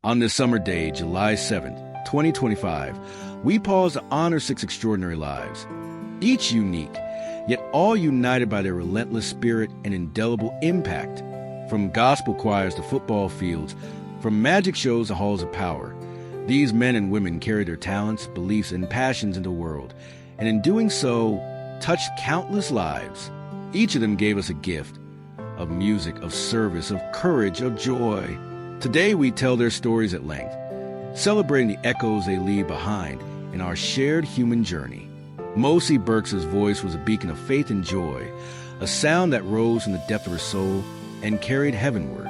On this summer day, July 7th, 2025, we pause to honor 6 extraordinary lives, each unique, yet all united by their relentless spirit and indelible impact. From gospel choirs to football fields, from magic shows to halls of power, these men and women carried their talents, beliefs, and passions into the world, and in doing so, touched countless lives. Each of them gave us a gift of music, of service, of courage, of joy. Today we tell their stories at length, celebrating the echoes they leave behind in our shared human journey. Mosie Burks' voice was a beacon of faith and joy, a sound that rose from the depth of her soul and carried heavenward.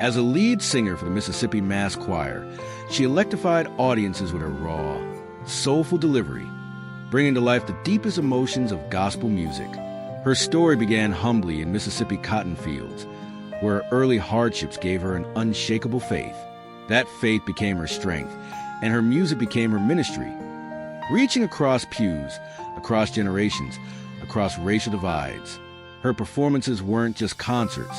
As a lead singer for the Mississippi Mass Choir, she electrified audiences with her raw, soulful delivery, bringing to life the deepest emotions of gospel music. Her story began humbly in Mississippi cotton fields, where early hardships gave her an unshakable faith. That faith became her strength, and her music became her ministry. Reaching across pews, across generations, across racial divides, her performances weren't just concerts.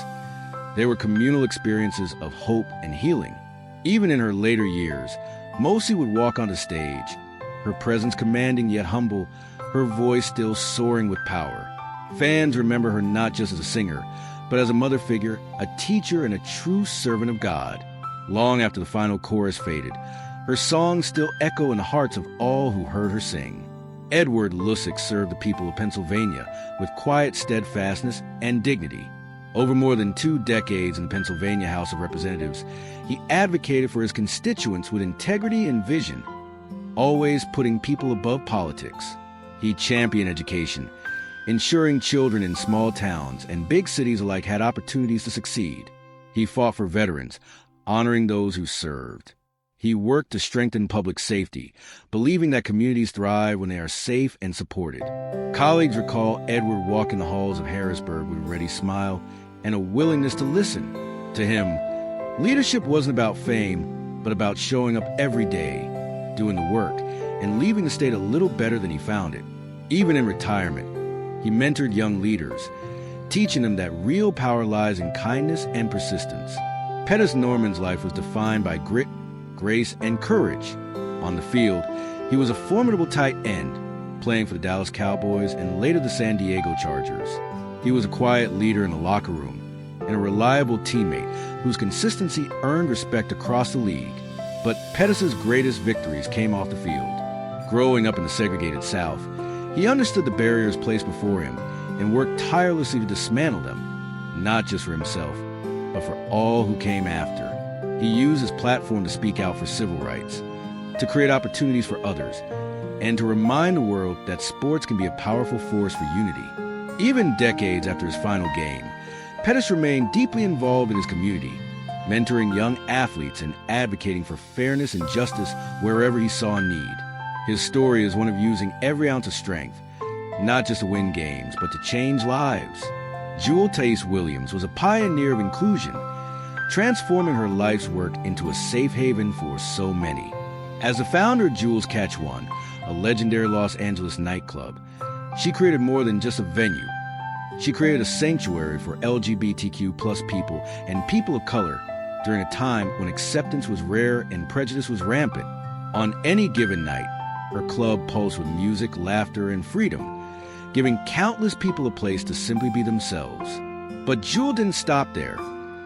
They were communal experiences of hope and healing. Even in her later years, Mosy would walk on the stage, her presence commanding yet humble, her voice still soaring with power. Fans remember her not just as a singer, but as a mother figure, a teacher, and a true servant of God. Long after the final chorus faded, her songs still echo in the hearts of all who heard her sing. Edward Lucyk served the people of Pennsylvania with quiet steadfastness and dignity. Over more than 2 decades in the Pennsylvania House of Representatives, he advocated for his constituents with integrity and vision, always putting people above politics. He championed education, ensuring children in small towns and big cities alike had opportunities to succeed. He fought for veterans, honoring those who served. He worked to strengthen public safety, believing that communities thrive when they are safe and supported. Colleagues recall Edward walking the halls of Harrisburg with a ready smile and a willingness to listen. To him, leadership wasn't about fame, but about showing up every day, doing the work, and leaving the state a little better than he found it. Even in retirement, he mentored young leaders, teaching them that real power lies in kindness and persistence. Pettis Norman's life was defined by grit, grace, and courage. On the field, he was a formidable tight end, playing for the Dallas Cowboys and later the San Diego Chargers. He was a quiet leader in the locker room and a reliable teammate whose consistency earned respect across the league. But Pettis' greatest victories came off the field. Growing up in the segregated South, he understood the barriers placed before him and worked tirelessly to dismantle them, not just for himself, but for all who came after. He used his platform to speak out for civil rights, to create opportunities for others, and to remind the world that sports can be a powerful force for unity. Even decades after his final game, Pettis remained deeply involved in his community, mentoring young athletes and advocating for fairness and justice wherever he saw a need. His story is one of using every ounce of strength, not just to win games, but to change lives. Juel Thais-Williams was a pioneer of inclusion, transforming her life's work into a safe haven for so many. As the founder of Juel's Catch One, a legendary Los Angeles nightclub, she created more than just a venue. She created a sanctuary for LGBTQ+ people and people of color during a time when acceptance was rare and prejudice was rampant. On any given night, her club pulsed with music, laughter, and freedom, giving countless people a place to simply be themselves. But Juel didn't stop there.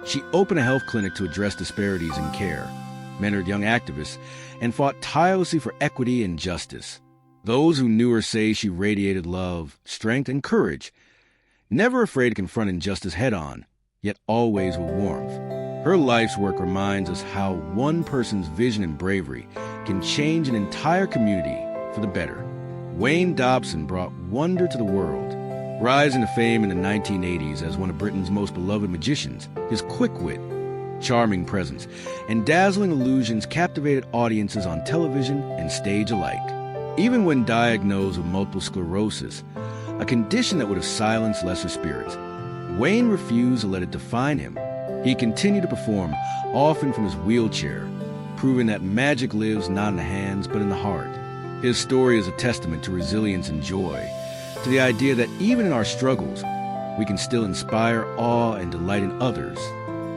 She opened a health clinic to address disparities in care, mentored young activists, and fought tirelessly for equity and justice. Those who knew her say she radiated love, strength, and courage, never afraid to confront injustice head-on, yet always with warmth. Her life's work reminds us how one person's vision and bravery can change an entire community for the better. Wayne Dobson brought wonder to the world, rising to fame in the 1980s as one of Britain's most beloved magicians. His quick wit, charming presence, and dazzling illusions captivated audiences on television and stage alike. Even when diagnosed with multiple sclerosis, a condition that would have silenced lesser spirits, Wayne refused to let it define him. He continued to perform, often from his wheelchair, proving that magic lives not in the hands but in the heart. His story is a testament to resilience and joy, to the idea that even in our struggles, we can still inspire awe and delight in others.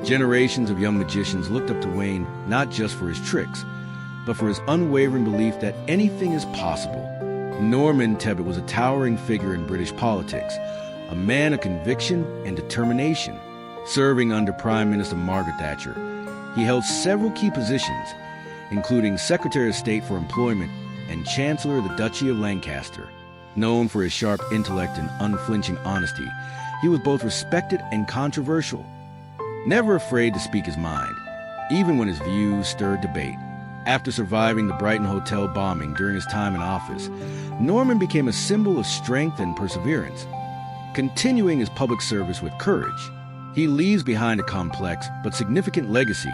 Generations of young magicians looked up to Wayne not just for his tricks, but for his unwavering belief that anything is possible. Norman Tebbit was a towering figure in British politics, a man of conviction and determination. Serving under Prime Minister Margaret Thatcher, he held several key positions, including Secretary of State for Employment and Chancellor of the Duchy of Lancaster. Known for his sharp intellect and unflinching honesty, he was both respected and controversial. Never afraid to speak his mind, even when his views stirred debate. After surviving the Brighton Hotel bombing during his time in office, Norman became a symbol of strength and perseverance. Continuing his public service with courage, he leaves behind a complex but significant legacy,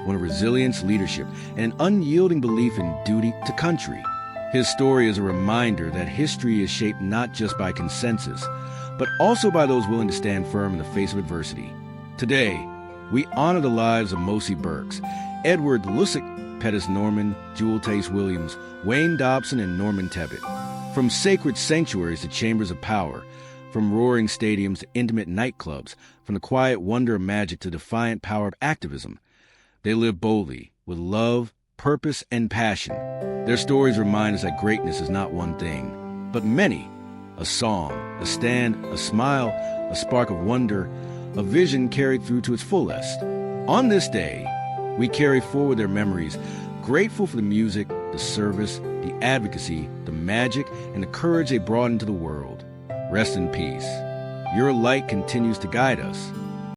one of resilience, leadership, and an unyielding belief in duty to country. His story is a reminder that history is shaped not just by consensus, but also by those willing to stand firm in the face of adversity. Today, we honor the lives of Mosie Burks, Edward Lucyk, Pettis Norman, Juel Thais-Williams, Wayne Dobson, and Norman Tebbit. From sacred sanctuaries to chambers of power, from roaring stadiums to intimate nightclubs, from the quiet wonder of magic to defiant power of activism, they live boldly, with love, purpose, and passion. Their stories remind us that greatness is not one thing, but many. A song, a stand, a smile, a spark of wonder, a vision carried through to its fullest. On this day, we carry forward their memories, grateful for the music, the service, the advocacy, the magic, and the courage they brought into the world. Rest in peace. Your light continues to guide us.